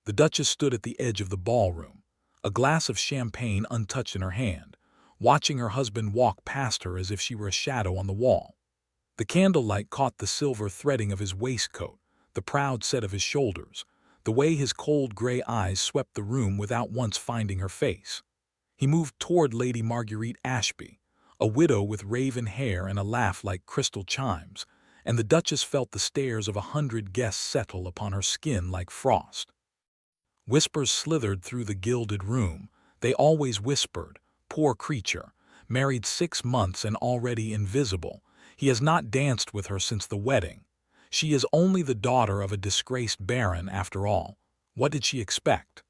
The Duchess stood at the edge of the ballroom, a glass of champagne untouched in her hand, watching her husband walk past her as if she were a shadow on the wall. The candlelight caught the silver threading of his waistcoat, the proud set of his shoulders, the way his cold gray eyes swept the room without once finding her face. He moved toward Lady Marguerite Ashby, a widow with raven hair and a laugh like crystal chimes, and the Duchess felt the stares of 100 guests settle upon her skin like frost. Whispers slithered through the gilded room. They always whispered, "Poor creature, married 6 months and already invisible. He has not danced with her since the wedding. She is only the daughter of a disgraced baron after all. What did she expect?"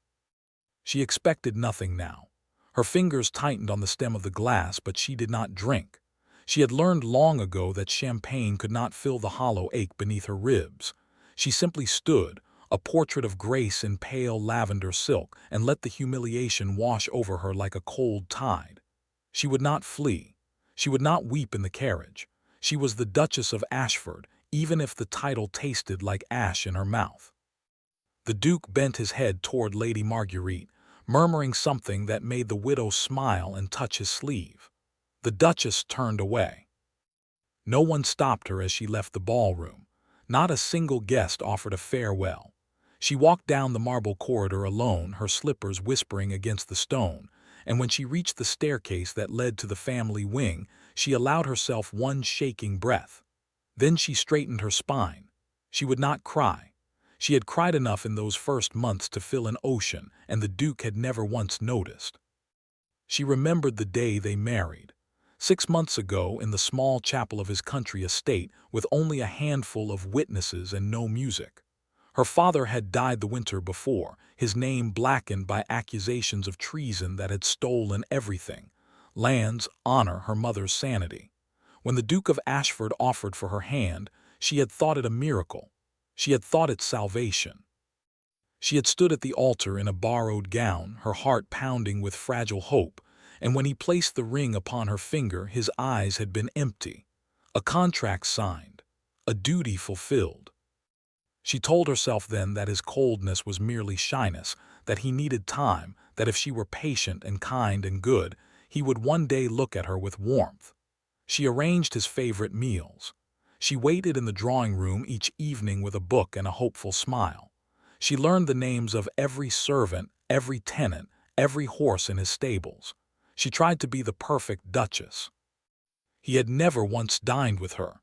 She expected nothing now. Her fingers tightened on the stem of the glass, but she did not drink. She had learned long ago that champagne could not fill the hollow ache beneath her ribs. She simply stood, a portrait of grace in pale lavender silk, and let the humiliation wash over her like a cold tide. She would not flee. She would not weep in the carriage. She was the Duchess of Ashford, even if the title tasted like ash in her mouth. The Duke bent his head toward Lady Marguerite, murmuring something that made the widow smile and touch his sleeve. The Duchess turned away. No one stopped her as she left the ballroom. Not a single guest offered a farewell. She walked down the marble corridor alone, her slippers whispering against the stone, and when she reached the staircase that led to the family wing, she allowed herself one shaking breath. Then she straightened her spine. She would not cry. She had cried enough in those first months to fill an ocean, and the Duke had never once noticed. She remembered the day they married. 6 months ago in the small chapel of his country estate, with only a handful of witnesses and no music. Her father had died the winter before, his name blackened by accusations of treason that had stolen everything: lands, honor, her mother's sanity. When the Duke of Ashford offered for her hand, she had thought it a miracle. She had thought it salvation. She had stood at the altar in a borrowed gown, her heart pounding with fragile hope, and when he placed the ring upon her finger, his eyes had been empty. A contract signed, a duty fulfilled. She told herself then that his coldness was merely shyness, that he needed time, that if she were patient and kind and good, he would one day look at her with warmth. She arranged his favorite meals. She waited in the drawing room each evening with a book and a hopeful smile. She learned the names of every servant, every tenant, every horse in his stables. She tried to be the perfect Duchess. He had never once dined with her.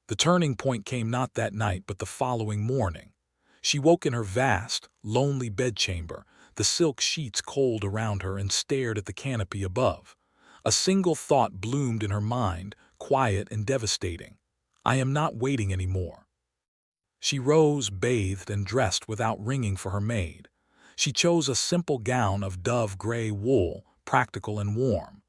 The turning point came not that night but the following morning. She woke in her vast, lonely bedchamber, the silk sheets cold around her, and stared at the canopy above. A single thought bloomed in her mind, quiet and devastating. I am not waiting any more. She rose, bathed, and dressed without ringing for her maid. She chose a simple gown of dove-gray wool, practical and warm.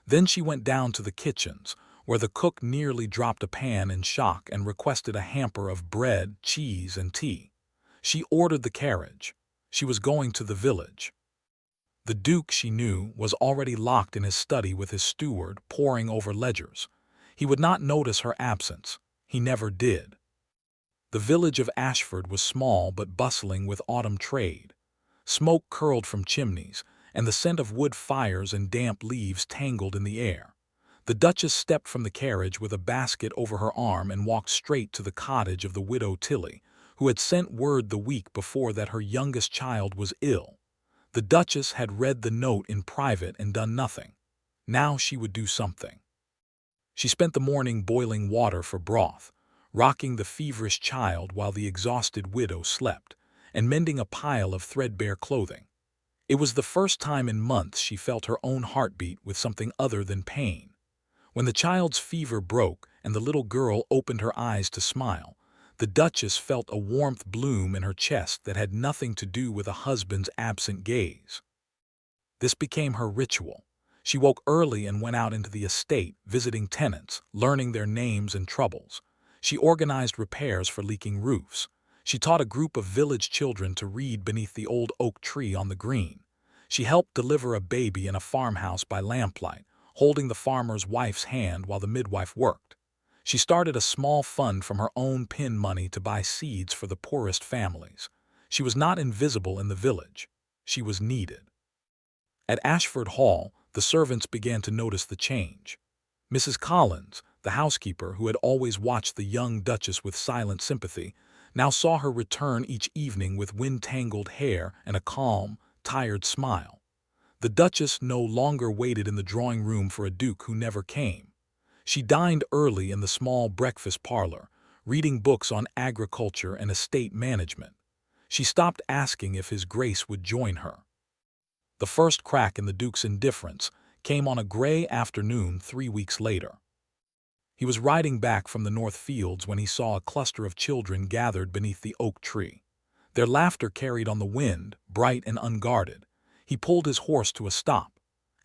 Then she went down to the kitchens, where the cook nearly dropped a pan in shock and requested a hamper of bread, cheese, and tea. She ordered the carriage. She was going to the village. The Duke, she knew, was already locked in his study with his steward, poring over ledgers. He would not notice her absence. He never did. The village of Ashford was small but bustling with autumn trade. Smoke curled from chimneys, and the scent of wood fires and damp leaves tangled in the air. The Duchess stepped from the carriage with a basket over her arm and walked straight to the cottage of the widow Tilly, who had sent word the week before that her youngest child was ill. The Duchess had read the note in private and done nothing. Now she would do something. She spent the morning boiling water for broth, rocking the feverish child while the exhausted widow slept, and mending a pile of threadbare clothing. It was the first time in months she felt her own heartbeat with something other than pain. When the child's fever broke and the little girl opened her eyes to smile, the Duchess felt a warmth bloom in her chest that had nothing to do with a husband's absent gaze. This became her ritual. She woke early and went out into the estate, visiting tenants, learning their names and troubles. She organized repairs for leaking roofs. She taught a group of village children to read beneath the old oak tree on the green. She helped deliver a baby in a farmhouse by lamplight, holding the farmer's wife's hand while the midwife worked. She started a small fund from her own pin money to buy seeds for the poorest families. She was not invisible in the village. She was needed. At Ashford Hall, the servants began to notice the change. Mrs. Collins, the housekeeper who had always watched the young Duchess with silent sympathy, now saw her return each evening with wind-tangled hair and a calm, tired smile. The Duchess no longer waited in the drawing-room for a duke who never came. She dined early in the small breakfast parlor, reading books on agriculture and estate management. She stopped asking if His Grace would join her. The first crack in the Duke's indifference came on a gray afternoon 3 weeks later. He was riding back from the North Fields when he saw a cluster of children gathered beneath the oak tree. Their laughter carried on the wind, bright and unguarded. He pulled his horse to a stop.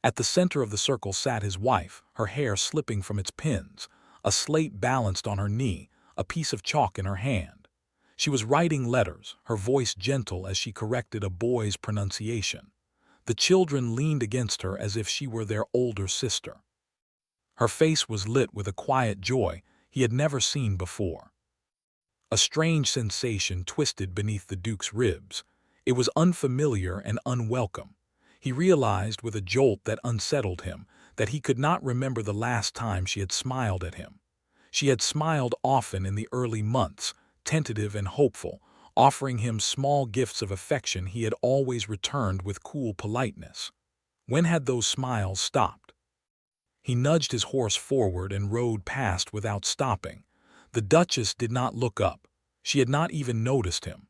At the center of the circle sat his wife, her hair slipping from its pins, a slate balanced on her knee, a piece of chalk in her hand. She was writing letters, her voice gentle as she corrected a boy's pronunciation. The children leaned against her as if she were their older sister. Her face was lit with a quiet joy he had never seen before. A strange sensation twisted beneath the Duke's ribs. It was unfamiliar and unwelcome. He realized with a jolt that unsettled him that he could not remember the last time she had smiled at him. She had smiled often in the early months, tentative and hopeful, offering him small gifts of affection he had always returned with cool politeness. When had those smiles stopped? He nudged his horse forward and rode past without stopping. The Duchess did not look up. She had not even noticed him.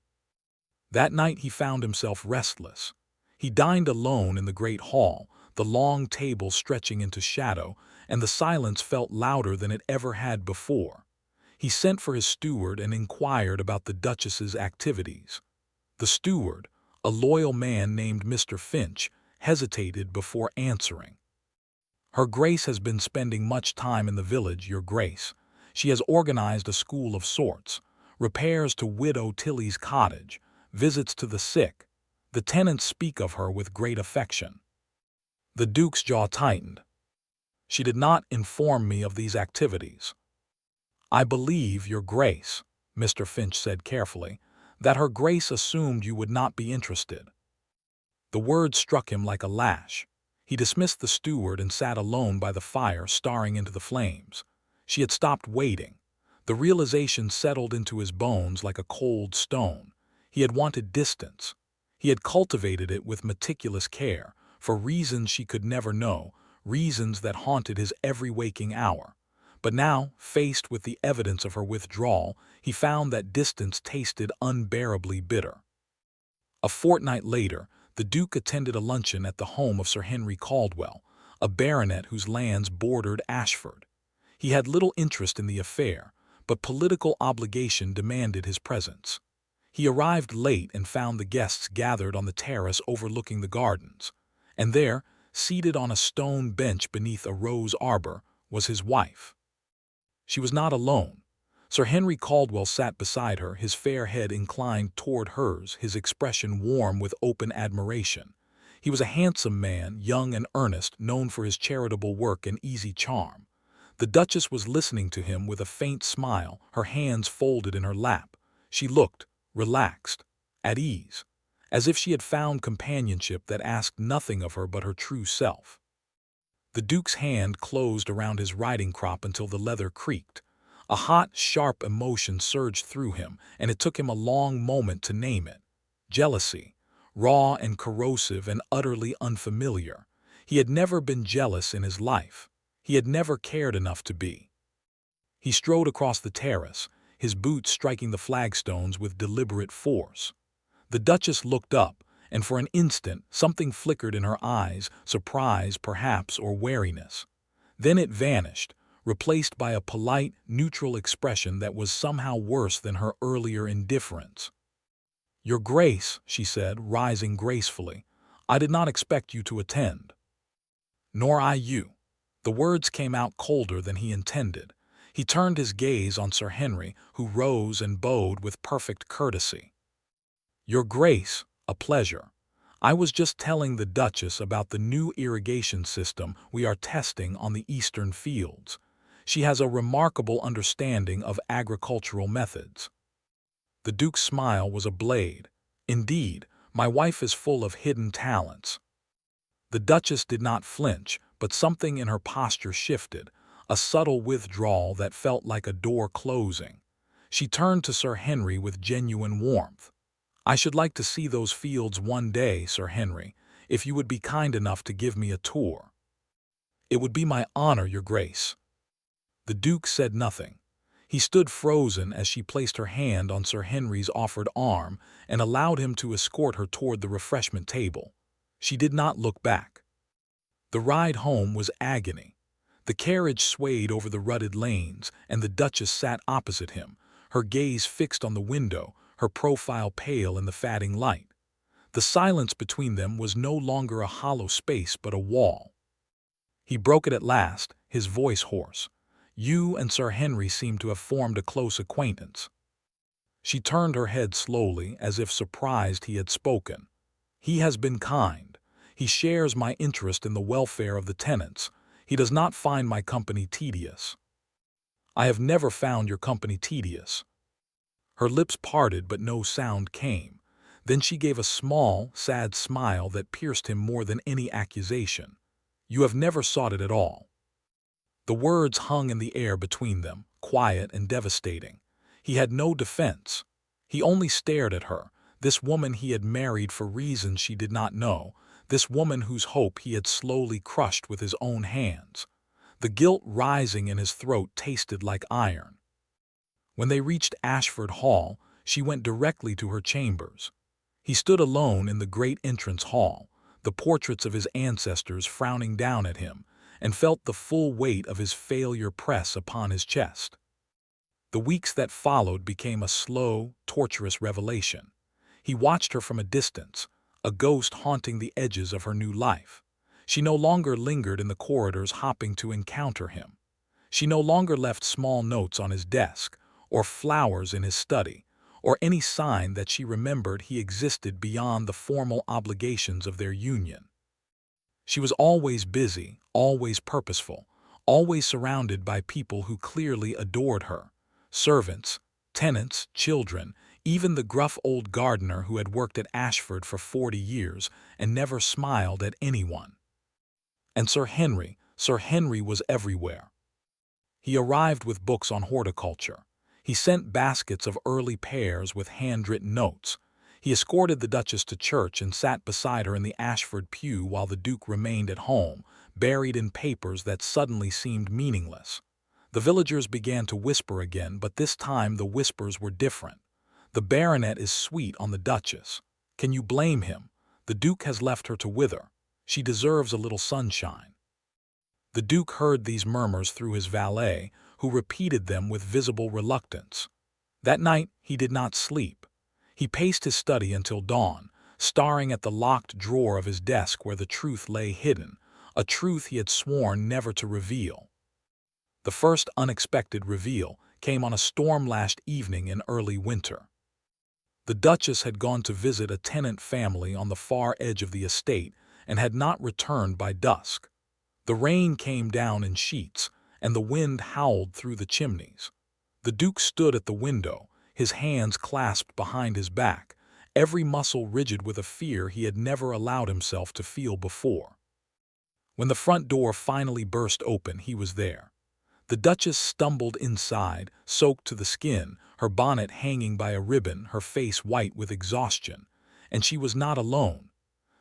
That night he found himself restless. He dined alone in the great hall, the long table stretching into shadow, and the silence felt louder than it ever had before. He sent for his steward and inquired about the Duchess's activities. The steward, a loyal man named Mr. Finch, hesitated before answering. "Her Grace has been spending much time in the village, Your Grace. She has organized a school of sorts, repairs to Widow Tilly's cottage, visits to the sick. The tenants speak of her with great affection." The Duke's jaw tightened. "She did not inform me of these activities." "I believe, Your Grace," Mr. Finch said carefully, "that Her Grace assumed you would not be interested." The word struck him like a lash. He dismissed the steward and sat alone by the fire, staring into the flames. She had stopped waiting. The realization settled into his bones like a cold stone. He had wanted distance. He had cultivated it with meticulous care, for reasons she could never know, reasons that haunted his every waking hour. But now, faced with the evidence of her withdrawal, he found that distance tasted unbearably bitter. A fortnight later, the Duke attended a luncheon at the home of Sir Henry Caldwell, a baronet whose lands bordered Ashford. He had little interest in the affair, but political obligation demanded his presence. He arrived late and found the guests gathered on the terrace overlooking the gardens. And there, seated on a stone bench beneath a rose arbor, was his wife. She was not alone. Sir Henry Caldwell sat beside her, his fair head inclined toward hers, his expression warm with open admiration. He was a handsome man, young and earnest, known for his charitable work and easy charm. The Duchess was listening to him with a faint smile, her hands folded in her lap. She looked relaxed, at ease, as if she had found companionship that asked nothing of her but her true self. The Duke's hand closed around his riding crop until the leather creaked. A hot, sharp emotion surged through him, and it took him a long moment to name it. Jealousy, raw and corrosive and utterly unfamiliar. He had never been jealous in his life. He had never cared enough to be. He strode across the terrace, his boots striking the flagstones with deliberate force. The Duchess looked up, and for an instant something flickered in her eyes, surprise perhaps or wariness. Then it vanished, replaced by a polite, neutral expression that was somehow worse than her earlier indifference. "Your Grace," she said, rising gracefully, "I did not expect you to attend." "Nor I you." The words came out colder than he intended. He turned his gaze on Sir Henry, who rose and bowed with perfect courtesy. "Your Grace, a pleasure. I was just telling the Duchess about the new irrigation system we are testing on the eastern fields. She has a remarkable understanding of agricultural methods." The Duke's smile was a blade. Indeed, my wife is full of hidden talents. The Duchess did not flinch, but something in her posture shifted, a subtle withdrawal that felt like a door closing. She turned to Sir Henry with genuine warmth. "I should like to see those fields one day, Sir Henry, if you would be kind enough to give me a tour." "It would be my honor, Your Grace." The Duke said nothing. He stood frozen as she placed her hand on Sir Henry's offered arm and allowed him to escort her toward the refreshment table. She did not look back. The ride home was agony. The carriage swayed over the rutted lanes, and the Duchess sat opposite him, her gaze fixed on the window, her profile pale in the fading light. The silence between them was no longer a hollow space but a wall. He broke it at last, his voice hoarse. "You and Sir Henry seem to have formed a close acquaintance." She turned her head slowly, as if surprised he had spoken. "He has been kind. He shares my interest in the welfare of the tenants. He does not find my company tedious." "I have never found your company tedious." Her lips parted, but no sound came. Then she gave a small, sad smile that pierced him more than any accusation. "You have never sought it at all." The words hung in the air between them, quiet and devastating. He had no defense. He only stared at her, this woman he had married for reasons she did not know, this woman whose hope he had slowly crushed with his own hands. The guilt rising in his throat tasted like iron. When they reached Ashford Hall, she went directly to her chambers. He stood alone in the great entrance hall, the portraits of his ancestors frowning down at him, and felt the full weight of his failure press upon his chest. The weeks that followed became a slow, torturous revelation. He watched her from a distance, a ghost haunting the edges of her new life. She no longer lingered in the corridors hopping to encounter him. She no longer left small notes on his desk, or flowers in his study, or any sign that she remembered he existed beyond the formal obligations of their union. She was always busy, always purposeful, always surrounded by people who clearly adored her. Servants, tenants, children, even the gruff old gardener who had worked at Ashford for 40 years and never smiled at anyone. And Sir Henry was everywhere. He arrived with books on horticulture. He sent baskets of early pears with handwritten notes. He escorted the Duchess to church and sat beside her in the Ashford pew while the Duke remained at home, buried in papers that suddenly seemed meaningless. The villagers began to whisper again, but this time the whispers were different. "The baronet is sweet on the Duchess. Can you blame him? The Duke has left her to wither. She deserves a little sunshine." The Duke heard these murmurs through his valet, who repeated them with visible reluctance. That night he did not sleep. He paced his study until dawn, staring at the locked drawer of his desk where the truth lay hidden, a truth he had sworn never to reveal. The first unexpected reveal came on a storm-lashed evening in early winter. The Duchess had gone to visit a tenant family on the far edge of the estate and had not returned by dusk. The rain came down in sheets, and the wind howled through the chimneys. The Duke stood at the window, his hands clasped behind his back, every muscle rigid with a fear he had never allowed himself to feel before. When the front door finally burst open, he was there. The Duchess stumbled inside, soaked to the skin, her bonnet hanging by a ribbon, her face white with exhaustion. And she was not alone.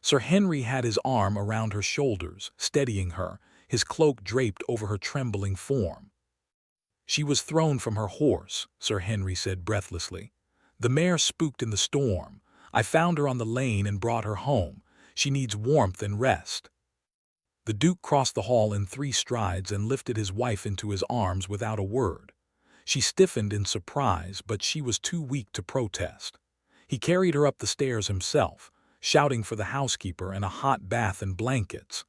Sir Henry had his arm around her shoulders, steadying her, his cloak draped over her trembling form. "She was thrown from her horse," Sir Henry said breathlessly. "The mare spooked in the storm. I found her on the lane and brought her home. She needs warmth and rest." The Duke crossed the hall in 3 strides and lifted his wife into his arms without a word. She stiffened in surprise, but she was too weak to protest. He carried her up the stairs himself, shouting for the housekeeper and a hot bath and blankets.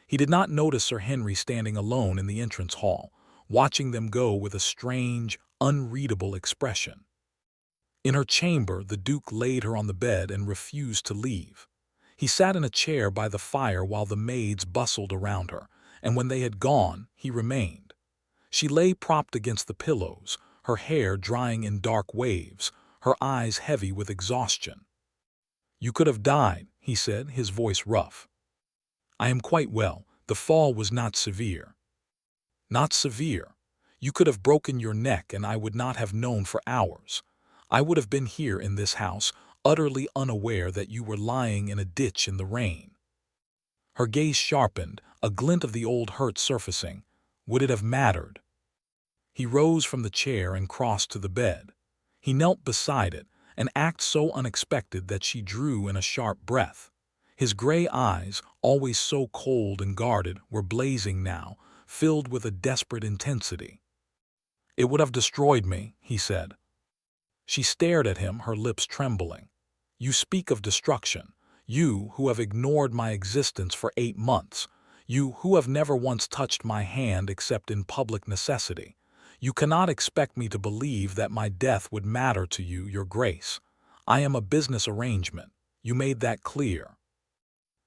He did not notice Sir Henry standing alone in the entrance hall, watching them go with a strange, unreadable expression. In her chamber, the Duke laid her on the bed and refused to leave. He sat in a chair by the fire while the maids bustled around her, and when they had gone, he remained. She lay propped against the pillows, her hair drying in dark waves, her eyes heavy with exhaustion. You could have died, he said, his voice rough. I am quite well. The fall was not severe. Not severe. You could have broken your neck and I would not have known for hours. I would have been here in this house, utterly unaware that you were lying in a ditch in the rain. Her gaze sharpened, a glint of the old hurt surfacing. Would it have mattered? He rose from the chair and crossed to the bed. He knelt beside it, an act so unexpected that she drew in a sharp breath. His gray eyes, always so cold and guarded, were blazing now, filled with a desperate intensity. It would have destroyed me, he said. She stared at him, her lips trembling. You speak of destruction. You who have ignored my existence for 8 months. You who have never once touched my hand except in public necessity. You cannot expect me to believe that my death would matter to you, your grace. I am a business arrangement. You made that clear.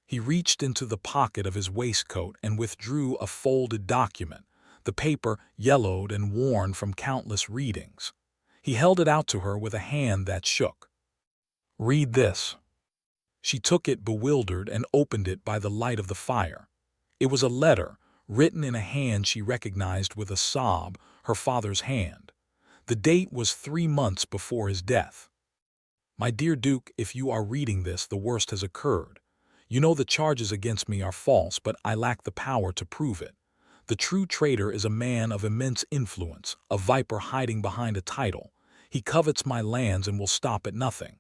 He reached into the pocket of his waistcoat and withdrew a folded document, the paper yellowed and worn from countless readings. He held it out to her with a hand that shook. Read this. She took it bewildered and opened it by the light of the fire. It was a letter, written in a hand she recognized with a sob, her father's hand. The date was 3 months before his death. My dear Duke, if you are reading this, the worst has occurred. You know the charges against me are false, but I lack the power to prove it. The true traitor is a man of immense influence, a viper hiding behind a title. He covets my lands and will stop at nothing.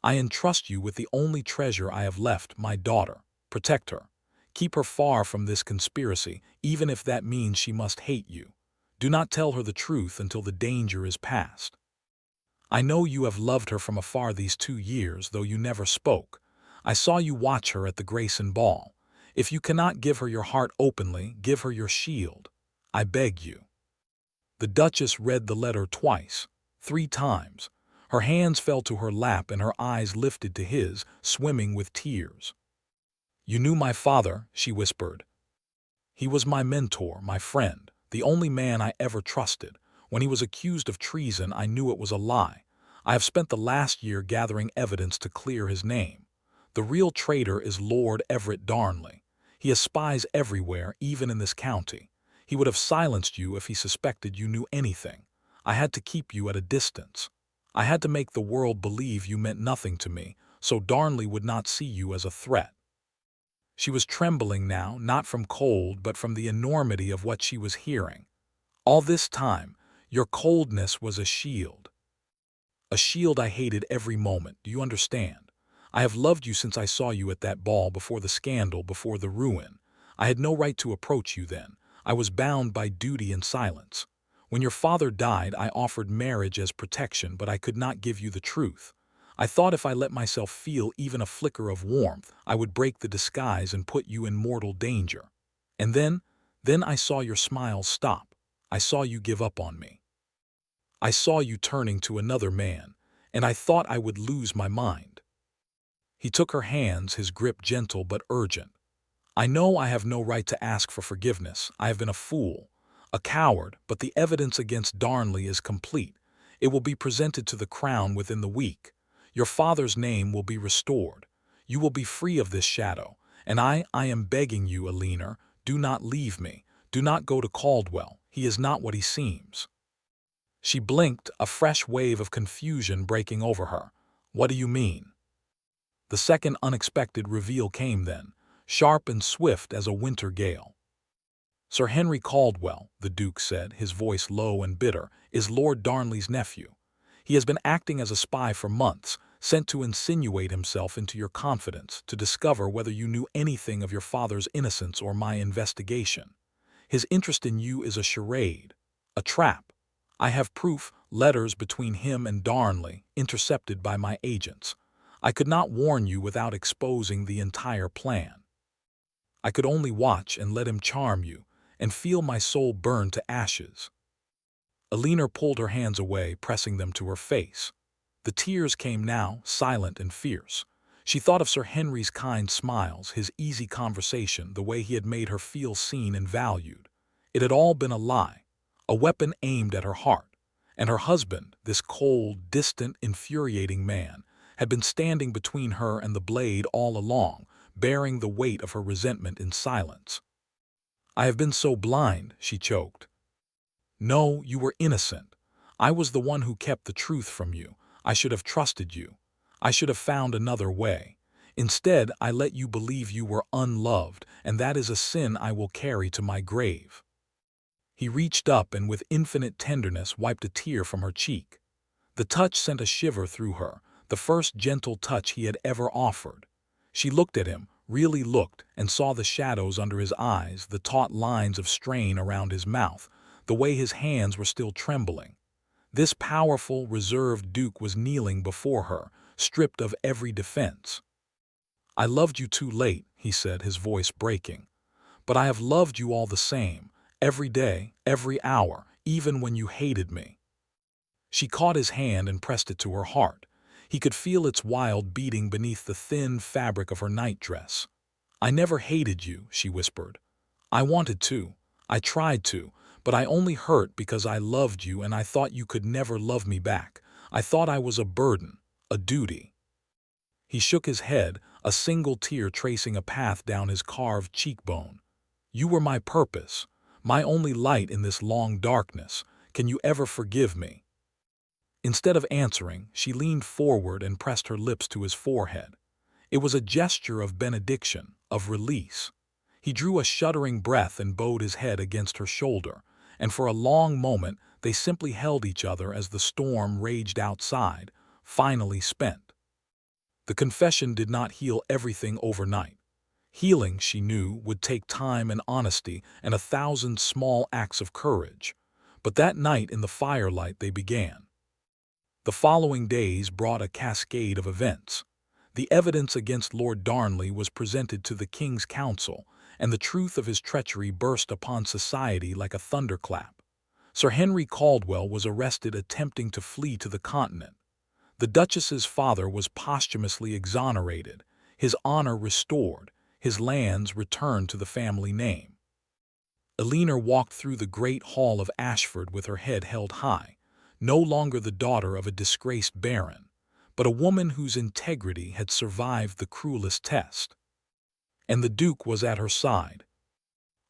I entrust you with the only treasure I have left, my daughter. Protect her. Keep her far from this conspiracy, even if that means she must hate you. Do not tell her the truth until the danger is past. I know you have loved her from afar these 2 years, though you never spoke. I saw you watch her at the Grayson ball. If you cannot give her your heart openly, give her your shield. I beg you. The Duchess read the letter twice, 3 times. Her hands fell to her lap and her eyes lifted to his, swimming with tears. You knew my father, she whispered. He was my mentor, my friend, the only man I ever trusted. When he was accused of treason, I knew it was a lie. I have spent the last year gathering evidence to clear his name. The real traitor is Lord Everett Darnley. He has spies everywhere, even in this county. He would have silenced you if he suspected you knew anything. I had to keep you at a distance. I had to make the world believe you meant nothing to me, so Darnley would not see you as a threat. She was trembling now, not from cold, but from the enormity of what she was hearing. All this time, your coldness was a shield. A shield I hated every moment, do you understand? I have loved you since I saw you at that ball, before the scandal, before the ruin. I had no right to approach you then. I was bound by duty and silence. When your father died, I offered marriage as protection, but I could not give you the truth. I thought if I let myself feel even a flicker of warmth, I would break the disguise and put you in mortal danger. And then I saw your smile stop. I saw you give up on me. I saw you turning to another man, and I thought I would lose my mind. He took her hands, his grip gentle but urgent. I know I have no right to ask for forgiveness. I have been a fool, a coward, but the evidence against Darnley is complete. It will be presented to the Crown within the week. Your father's name will be restored. You will be free of this shadow. And I am begging you, Eleanor, do not leave me. Do not go to Caldwell. He is not what he seems. She blinked, a fresh wave of confusion breaking over her. What do you mean? The second unexpected reveal came then, sharp and swift as a winter gale. Sir Henry Caldwell, the Duke said, his voice low and bitter, is Lord Darnley's nephew. He has been acting as a spy for months, sent to insinuate himself into your confidence, to discover whether you knew anything of your father's innocence or my investigation. His interest in you is a charade, a trap. I have proof, letters between him and Darnley, intercepted by my agents. I could not warn you without exposing the entire plan. I could only watch and let him charm you, and feel my soul burn to ashes. Eleanor pulled her hands away, pressing them to her face. The tears came now, silent and fierce. She thought of Sir Henry's kind smiles, his easy conversation, the way he had made her feel seen and valued. It had all been a lie, a weapon aimed at her heart. And her husband, this cold, distant, infuriating man, had been standing between her and the blade all along, bearing the weight of her resentment in silence. "I have been so blind," she choked. "No, you were innocent. I was the one who kept the truth from you. I should have trusted you. I should have found another way. Instead, I let you believe you were unloved, and that is a sin I will carry to my grave." He reached up and with infinite tenderness wiped a tear from her cheek. The touch sent a shiver through her, the first gentle touch he had ever offered. She looked at him, really looked, and saw the shadows under his eyes, the taut lines of strain around his mouth, the way his hands were still trembling. This powerful, reserved duke was kneeling before her, stripped of every defense. "I loved you too late," he said, his voice breaking. "But I have loved you all the same, every day, every hour, even when you hated me." She caught his hand and pressed it to her heart. He could feel its wild beating beneath the thin fabric of her nightdress. "I never hated you," she whispered. "I wanted to. I tried to, but I only hurt because I loved you and I thought you could never love me back. I thought I was a burden, a duty." He shook his head, a single tear tracing a path down his carved cheekbone. "You were my purpose, my only light in this long darkness. Can you ever forgive me?" Instead of answering, she leaned forward and pressed her lips to his forehead. It was a gesture of benediction, of release. He drew a shuddering breath and bowed his head against her shoulder, and for a long moment they simply held each other as the storm raged outside, finally spent. The confession did not heal everything overnight. Healing, she knew, would take time and honesty and 1,000 small acts of courage. But that night in the firelight they began. The following days brought a cascade of events. The evidence against Lord Darnley was presented to the King's Council, and the truth of his treachery burst upon society like a thunderclap. Sir Henry Caldwell was arrested attempting to flee to the continent. The Duchess's father was posthumously exonerated, his honor restored, his lands returned to the family name. Elinor walked through the great hall of Ashford with her head held high, no longer the daughter of a disgraced baron, but a woman whose integrity had survived the cruelest test. And the Duke was at her side.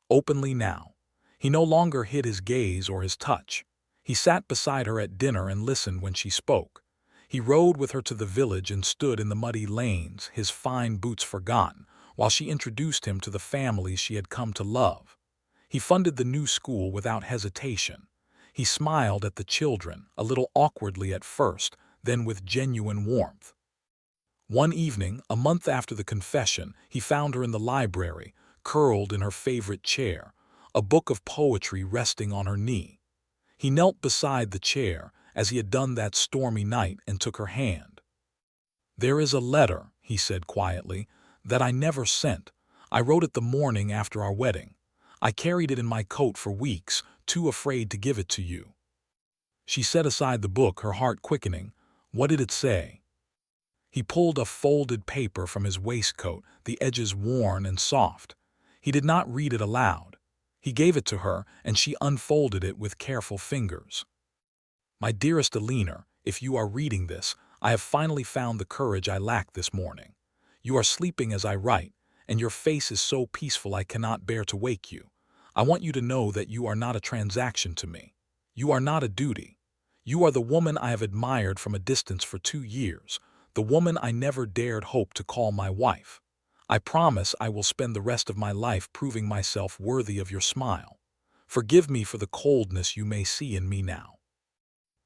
Openly now. He no longer hid his gaze or his touch. He sat beside her at dinner and listened when she spoke. He rode with her to the village and stood in the muddy lanes, his fine boots forgotten, while she introduced him to the families she had come to love. He funded the new school without hesitation. He smiled at the children, a little awkwardly at first, then with genuine warmth. One evening, a month after the confession, he found her in the library, curled in her favorite chair, a book of poetry resting on her knee. He knelt beside the chair, as he had done that stormy night, and took her hand. "There is a letter," he said quietly, "that I never sent. I wrote it the morning after our wedding. I carried it in my coat for weeks, too afraid to give it to you." She set aside the book, her heart quickening. "What did it say?" He pulled a folded paper from his waistcoat, the edges worn and soft. He did not read it aloud. He gave it to her, and she unfolded it with careful fingers. "My dearest Elinor, if you are reading this, I have finally found the courage I lacked this morning. You are sleeping as I write, and your face is so peaceful I cannot bear to wake you. I want you to know that you are not a transaction to me. You are not a duty. You are the woman I have admired from a distance for 2 years, the woman I never dared hope to call my wife. I promise I will spend the rest of my life proving myself worthy of your smile. Forgive me for the coldness you may see in me now.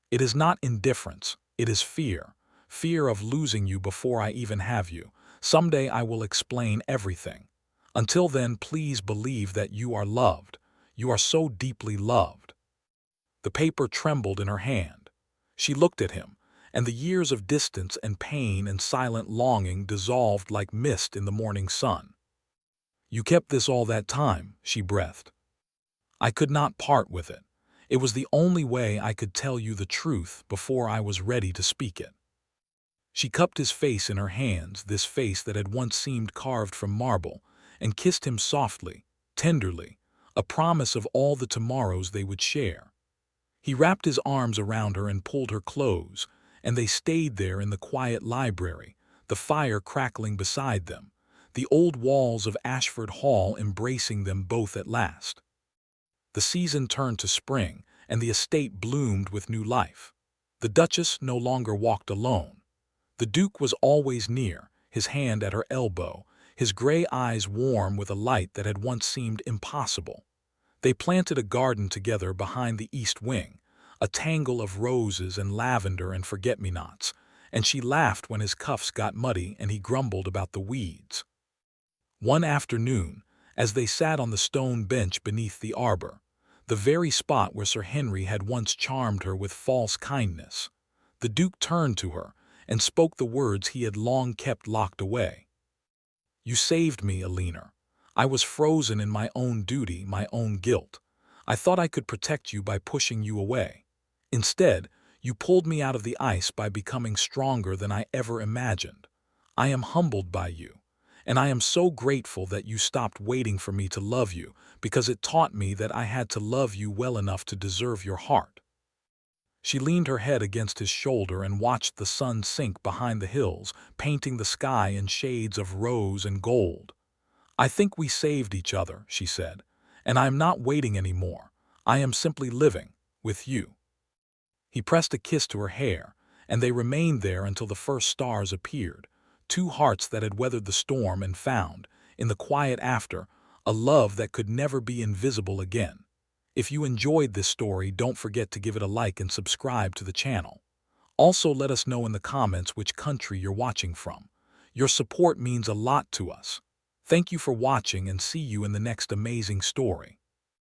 It is not indifference, it is fear. Fear of losing you before I even have you. Someday I will explain everything. Until then, please believe that you are loved. You are so deeply loved." The paper trembled in her hand. She looked at him, and the years of distance and pain and silent longing dissolved like mist in the morning sun. "You kept this all that time," she breathed. "I could not part with it. It was the only way I could tell you the truth before I was ready to speak it." She cupped his face in her hands, this face that had once seemed carved from marble, and kissed him softly, tenderly, a promise of all the tomorrows they would share. He wrapped his arms around her and pulled her close, and they stayed there in the quiet library, the fire crackling beside them, the old walls of Ashford Hall embracing them both at last. The season turned to spring, and the estate bloomed with new life. The Duchess no longer walked alone. The Duke was always near, his hand at her elbow, his gray eyes warm with a light that had once seemed impossible. They planted a garden together behind the east wing, a tangle of roses and lavender and forget-me-nots, and she laughed when his cuffs got muddy and he grumbled about the weeds. One afternoon, as they sat on the stone bench beneath the arbor, the very spot where Sir Henry had once charmed her with false kindness, the Duke turned to her and spoke the words he had long kept locked away. "You saved me, Elinor. I was frozen in my own duty, my own guilt. I thought I could protect you by pushing you away. Instead, you pulled me out of the ice by becoming stronger than I ever imagined. I am humbled by you, and I am so grateful that you stopped waiting for me to love you, because it taught me that I had to love you well enough to deserve your heart." She leaned her head against his shoulder and watched the sun sink behind the hills, painting the sky in shades of rose and gold. "I think we saved each other," she said, "and I am not waiting anymore. I am simply living, with you." He pressed a kiss to her hair, and they remained there until the first stars appeared, two hearts that had weathered the storm and found, in the quiet after, a love that could never be invisible again. If you enjoyed this story, don't forget to give it a like and subscribe to the channel. Also, let us know in the comments which country you're watching from. Your support means a lot to us. Thank you for watching, and see you in the next amazing story.